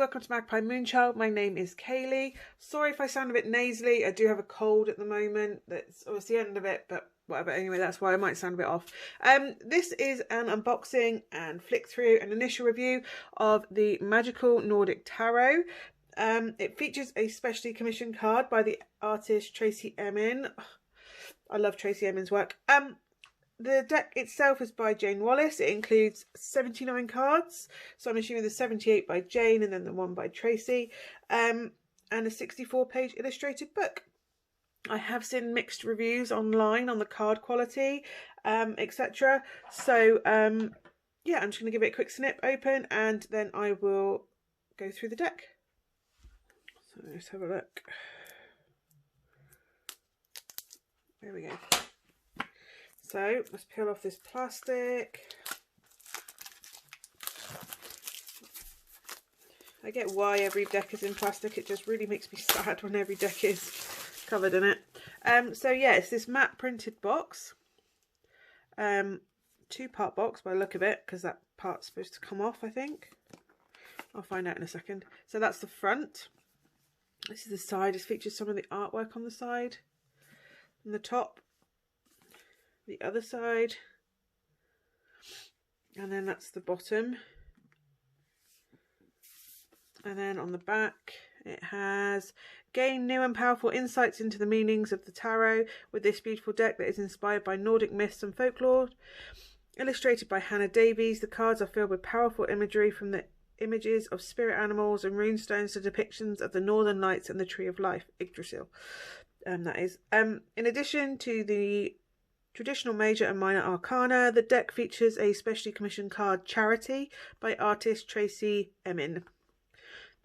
welcome to Magpie Moonchild. My name is Kayleigh. Sorry if I sound a bit nasally. I do have a cold at the moment. That's obviously the end of it, but whatever. Anyway, that's why I might sound a bit off. This is an unboxing and flick through an initial review of the Magical Nordic Tarot. It features a specially commissioned card by the artist Tracey Emin. I love Tracey Emin's work. The deck itself is by Jayne Wallace. It includes 79 cards. So I'm assuming there's 78 by Jayne and then the one by Tracey. And a 64-page illustrated book. I have seen mixed reviews online on the card quality, etc. So, yeah, I'm just going to give it a quick snip open and then I will go through the deck. So let's have a look. There we go. So let's peel off this plastic. I get why every deck is in plastic. It just really makes me sad when every deck is covered in it. So yeah, it's this matte printed box. Two-part box by the look of it, because that part's supposed to come off, I think. I'll find out in a second. So that's the front. This is the side. This features some of the artwork on the side. And the top. The other side, and then that's the bottom, and then on the back it has gain new and powerful insights into the meanings of the tarot with this beautiful deck that is inspired by Nordic myths and folklore. Illustrated by Hannah Davies, the cards are filled with powerful imagery from the images of spirit animals and runestones to depictions of the Northern Lights and the Tree of Life, Yggdrasil. That is. In addition to the traditional major and minor arcana, the deck features a specially commissioned card, Charity, by artist Tracey Emin.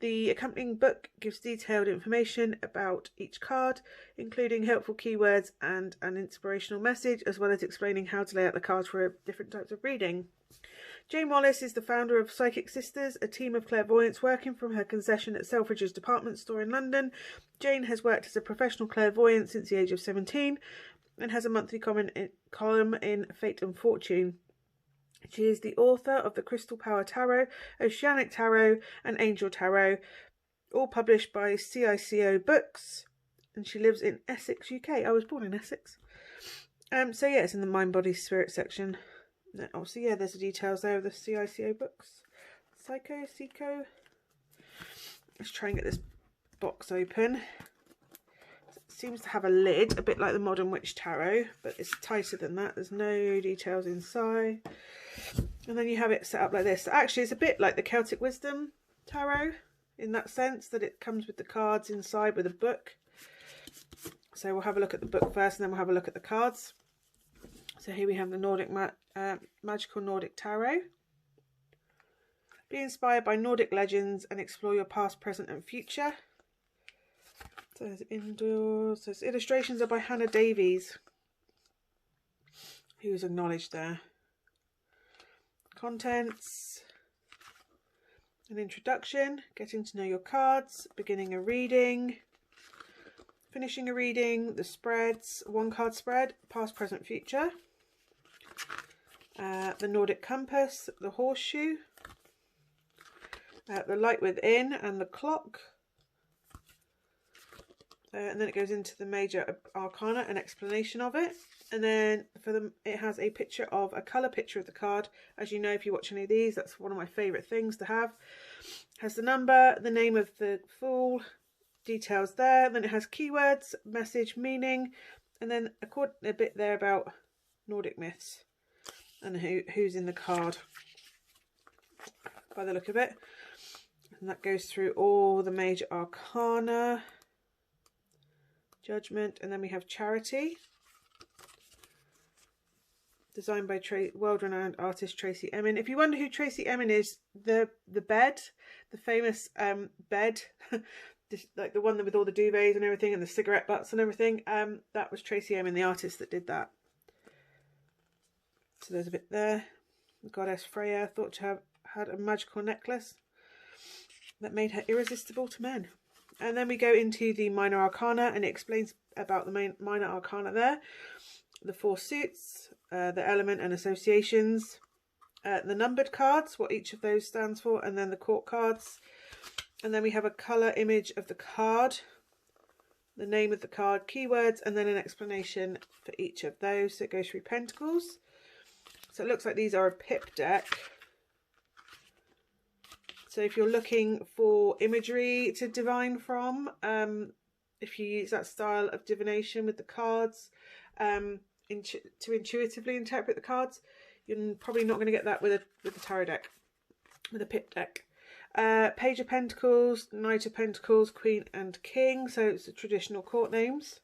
The accompanying book gives detailed information about each card, including helpful keywords and an inspirational message, as well as explaining how to lay out the cards for different types of reading. Jayne Wallace is the founder of Psychic Sisters, a team of clairvoyants working from her concession at Selfridges department store in London. Jayne has worked as a professional clairvoyant since the age of 17, and has a monthly column in Fate and Fortune. She is the author of the Crystal Power Tarot, Oceanic Tarot and Angel Tarot, all published by CICO Books, and she lives in Essex, UK. I was born in Essex. So yeah, it's in the Mind, Body, Spirit section. And obviously, yeah, there's the details there of the CICO Books. CICO. Let's try and get this box open. Seems to have a lid, a bit like the Modern Witch Tarot, but it's tighter than that. There's no details inside. And then you have it set up like this. So actually, it's a bit like the Celtic Wisdom Tarot in that sense, that it comes with the cards inside with a book. So we'll have a look at the book first, and then we'll have a look at the cards. So here we have the Nordic Magical Nordic Tarot. Be inspired by Nordic legends and explore your past, present and future. So there's indoors. So illustrations are by Hannah Davies, who is acknowledged there. Contents. An introduction. Getting to know your cards. Beginning a reading. Finishing a reading. The spreads. One card spread. Past, present, future. The Nordic Compass. The Horseshoe. The Light Within and the Clock. And then it goes into the major arcana, an explanation of it, and then it has a picture of a colour picture of the card. As you know, if you watch any of these, that's one of my favourite things to have. Has the number, the name of the fool, details there. Then it has keywords, message, meaning, and then a bit there about Nordic myths and who's in the card by the look of it. And that goes through all the major arcana. Judgment, and then we have Charity, designed by world-renowned artist Tracey Emin. If you wonder who Tracey Emin is, the bed, the famous bed, like the one with all the duvets and everything, and the cigarette butts and everything, that was Tracey Emin, the artist that did that. So there's a bit there. The goddess Freya thought to have had a magical necklace that made her irresistible to men. And then we go into the minor arcana, and it explains about the minor arcana there. The four suits, the element and associations, the numbered cards, what each of those stands for, and then the court cards. And then we have a colour image of the card, the name of the card, keywords, and then an explanation for each of those. So it goes through Pentacles. So it looks like these are a pip deck. So if you're looking for imagery to divine from, if you use that style of divination with the cards, to intuitively interpret the cards, you're probably not going to get that with a tarot deck, with a pip deck. Page of Pentacles, Knight of Pentacles, Queen and King. So it's the traditional court names.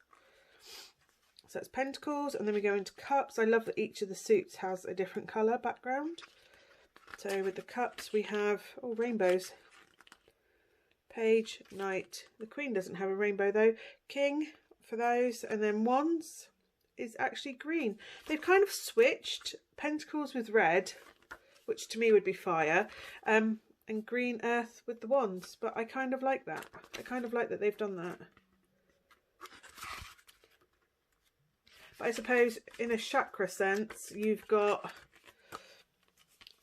So that's Pentacles, and then we go into Cups. I love that each of the suits has a different colour background. So with the Cups we have, oh, rainbows. Page, Knight. The Queen doesn't have a rainbow though. King for those, and then Wands is actually green. They've kind of switched Pentacles with red, which to me would be fire, and green earth with the wands, but I kind of like that. I kind of like that they've done that. But I suppose in a chakra sense, you've got,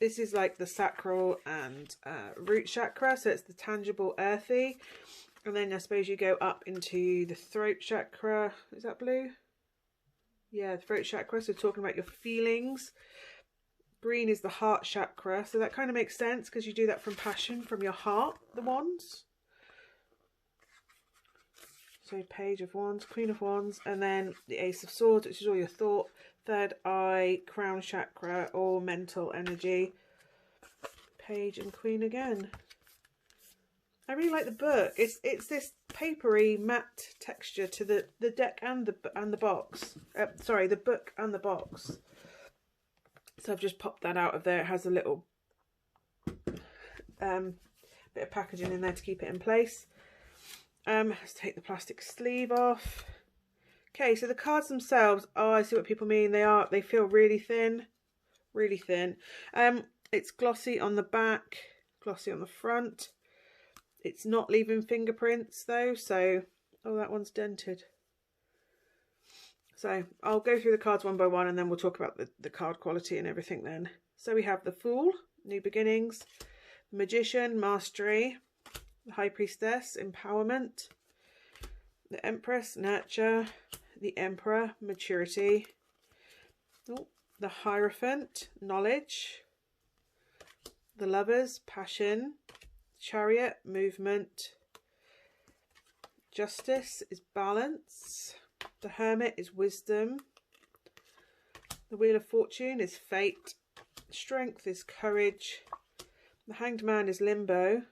this is like the sacral and root chakra, so it's the tangible earthy. And then I suppose you go up into the throat chakra. Is that blue? Yeah, throat chakra, so talking about your feelings. Green is the heart chakra, so that kind of makes sense because you do that from passion, from your heart, the wands. So Page of Wands, Queen of Wands, and then the Ace of Swords, which is all your thought, third eye, crown chakra, or mental energy. Page and Queen again. I really like the book. It's this papery matte texture to the deck and the box. Sorry, the book and the box. So I've just popped that out of there. It has a little bit of packaging in there to keep it in place. Let's take the plastic sleeve off. Okay, so the cards themselves, oh, I see what people mean. They feel really thin, really thin. It's glossy on the back, glossy on the front. It's not leaving fingerprints though, so, oh, that one's dented. So I'll go through the cards one by one and then we'll talk about the card quality and everything then. So we have the Fool, New Beginnings, the Magician, Mastery, the High Priestess, Empowerment, the Empress, Nurture, the Emperor, Maturity, the Hierophant, Knowledge, the Lovers, Passion, Chariot, Movement, Justice is Balance, the Hermit is Wisdom, the Wheel of Fortune is Fate, Strength is Courage, the Hanged Man is Limbo.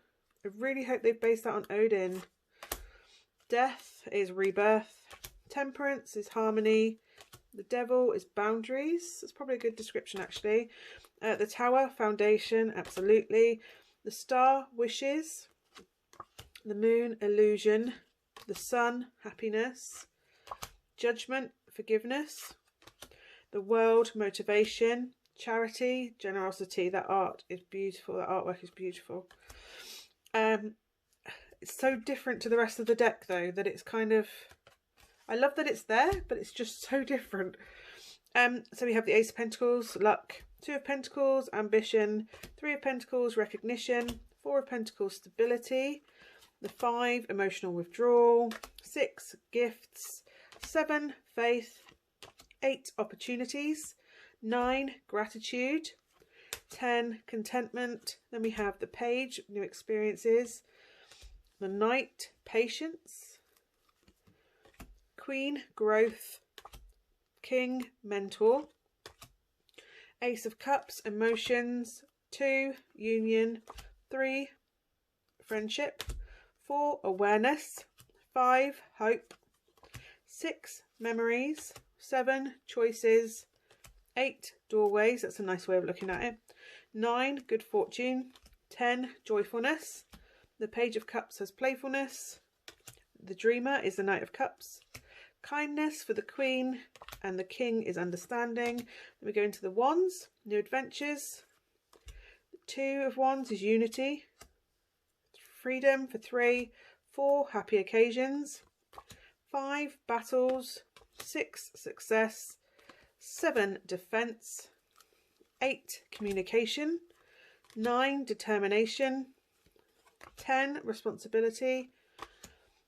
I really hope they've based that on Odin. Death is Rebirth, Temperance is Harmony, the Devil is Boundaries. That's probably a good description actually. The Tower, Foundation, absolutely. The Star, Wishes, the Moon, Illusion, the Sun, Happiness, Judgment, Forgiveness, the World, Motivation, Charity, Generosity. That art is beautiful. That artwork is beautiful. It's so different to the rest of the deck though that it's kind of, I love that it's there, but it's just so different. So we have the Ace of Pentacles, Luck, Two of Pentacles, Ambition, Three of Pentacles, Recognition, Four of Pentacles, Stability, the 5, Emotional Withdrawal, 6, Gifts, 7, Faith, 8, Opportunities, 9, Gratitude, 10, Contentment. Then we have the Page, New Experiences, the Knight, Patience, Queen, Growth, King, Mentor, Ace of Cups, Emotions, 2, Union, 3, Friendship, 4, Awareness, 5, Hope, 6, Memories, 7, Choices, 8, Doorways, that's a nice way of looking at it, 9, Good Fortune, 10, Joyfulness, the Page of Cups has Playfulness, the Dreamer is the Knight of Cups, Kindness for the Queen, and the King is Understanding. Then we go into the Wands, New Adventures, the 2 of Wands is Unity, Freedom for 3, 4, Happy Occasions, 5, Battles, 6, Success, 7, Defense, 8, Communication, 9, Determination, 10, responsibility.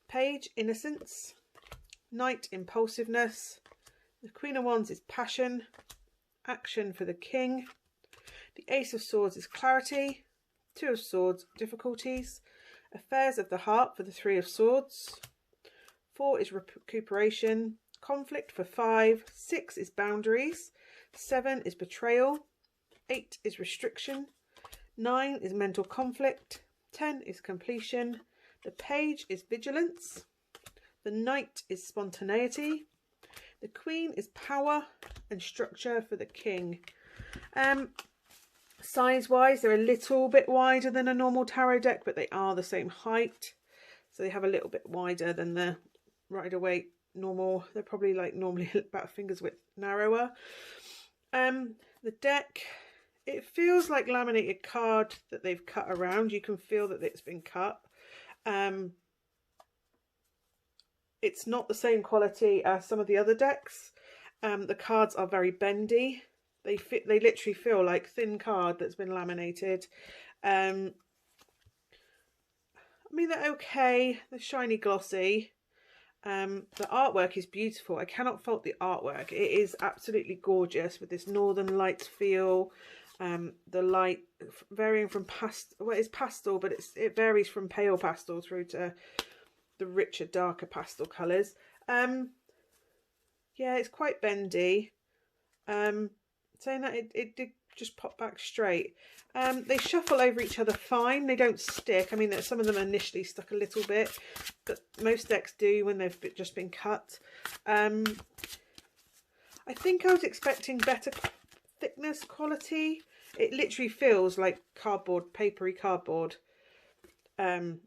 Page, innocence. Knight, impulsiveness. The Queen of Wands is passion. Action for the King. The Ace of Swords is clarity. 2 of Swords, difficulties. Affairs of the heart for the 3 of Swords. 4 is recuperation. Conflict for 5. 6 is boundaries. 7 is betrayal. 8 is restriction. 9 is mental conflict. 10 is completion. The Page is vigilance. The Knight is spontaneity. The Queen is power and structure for the King. Size-wise, they're a little bit wider than a normal tarot deck, but they are the same height. So they have a little bit wider than the Rider-Waite normal. They're probably like normally about a finger's width narrower. The deck, it feels like laminated card that they've cut around. You can feel that it's been cut. It's not the same quality as some of the other decks. The cards are very bendy. They literally feel like thin card that's been laminated. I mean, they're okay. They're shiny, glossy. The artwork is beautiful. I cannot fault the artwork. It is absolutely gorgeous with this Northern Lights feel. The light varying from pastel. Well, it's pastel, but it varies from pale pastel through to the richer, darker pastel colours. Yeah, it's quite bendy. Saying that, it did just pop back straight. They shuffle over each other fine. They don't stick. I mean, some of them initially stuck a little bit, but most decks do when they've just been cut. I think I was expecting better thickness quality. It literally feels like cardboard, papery cardboard. To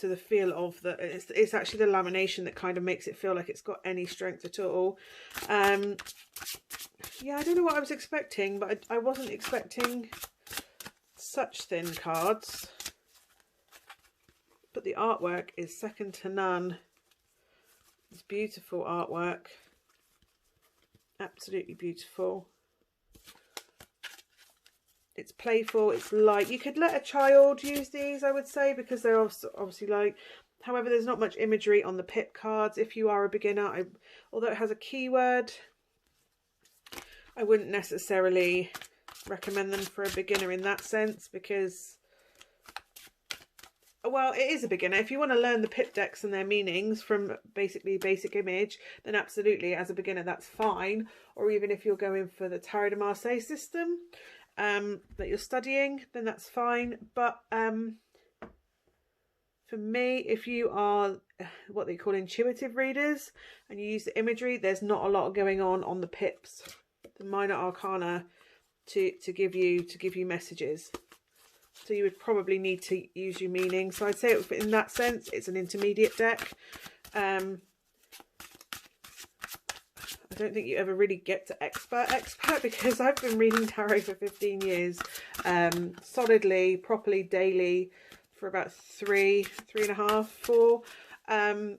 the feel of the, it's actually the lamination that kind of makes it feel like it's got any strength at all. Yeah, I don't know what I was expecting, but I wasn't expecting such thin cards. But the artwork is second to none. It's beautiful artwork. Absolutely beautiful. It's playful, it's light. You could let a child use these, I would say, because they're obviously light. However, there's not much imagery on the pip cards. If you are a beginner, although it has a keyword, I wouldn't necessarily recommend them for a beginner in that sense, because, well, it is a beginner. If you want to learn the pip decks and their meanings from basically basic image, then absolutely, as a beginner, that's fine. Or even if you're going for the Tarot de Marseille system, that you're studying, then that's fine. But for me, if you are what they call intuitive readers and you use the imagery, there's not a lot going on the pips, the minor arcana, to give you messages. So you would probably need to use your meaning. So I'd say in that sense, it's an intermediate deck. I don't think you ever really get to expert because I've been reading tarot for 15 years, solidly, properly, daily, for about 3.5, 4. And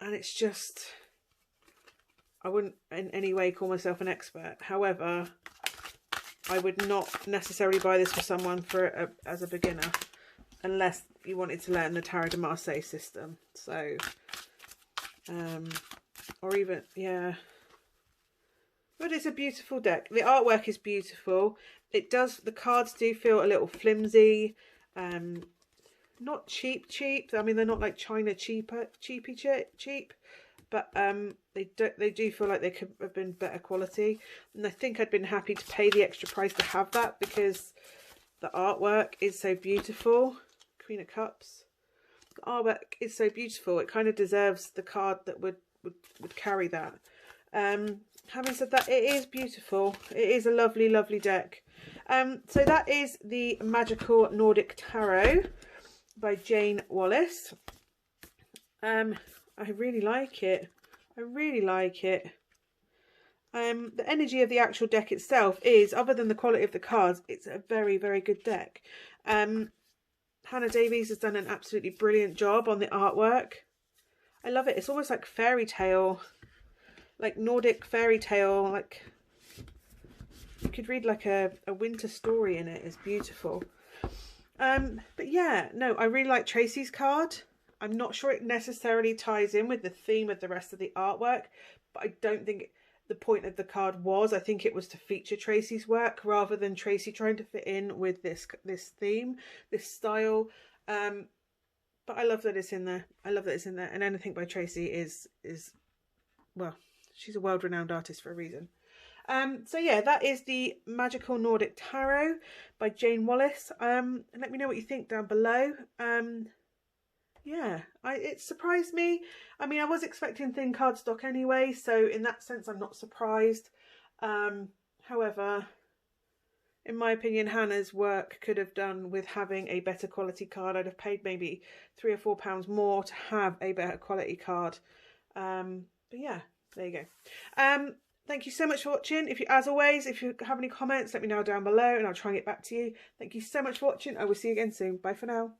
it's just, I wouldn't in any way call myself an expert. However, I would not necessarily buy this for someone as a beginner, unless you wanted to learn the Tarot de Marseille system. So, or even, yeah. But it's a beautiful deck. The artwork is beautiful. The cards do feel a little flimsy. Not cheap. I mean, they're not like China cheap. But they do feel like they could have been better quality. And I think I'd been happy to pay the extra price to have that, because the artwork is so beautiful. Queen of Cups. The artwork is so beautiful. It kind of deserves the card that would carry that. Having said that, it is beautiful. It is a lovely, lovely deck. So that is the Magical Nordic Tarot by Jayne Wallace. I really like it. I really like it. The energy of the actual deck itself is, other than the quality of the cards, it's a very, very good deck. Hannah Davies has done an absolutely brilliant job on the artwork. I love it. It's almost like fairy tale, like Nordic fairy tale. Like you could read like a winter story in it. It's beautiful. But yeah, no, I really like Tracey's card. I'm not sure it necessarily ties in with the theme of the rest of the artwork, but I don't think the point of the card was. I think it was to feature Tracey's work rather than Tracey trying to fit in with this theme, this style. But I love that it's in there. I love that it's in there. And anything by Tracey is well, she's a world-renowned artist for a reason. So yeah, that is the Magical Nordic Tarot by Jayne Wallace. And let me know what you think down below. Yeah, it surprised me. I mean, I was expecting thin cardstock anyway, so in that sense, I'm not surprised. However, in my opinion, Hannah's work could have done with having a better quality card. I'd have paid maybe £3 or £4 more to have a better quality card. But yeah, there you go. Thank you so much for watching. As always, if you have any comments, let me know down below and I'll try and get back to you. Thank you so much for watching. I will see you again soon. Bye for now.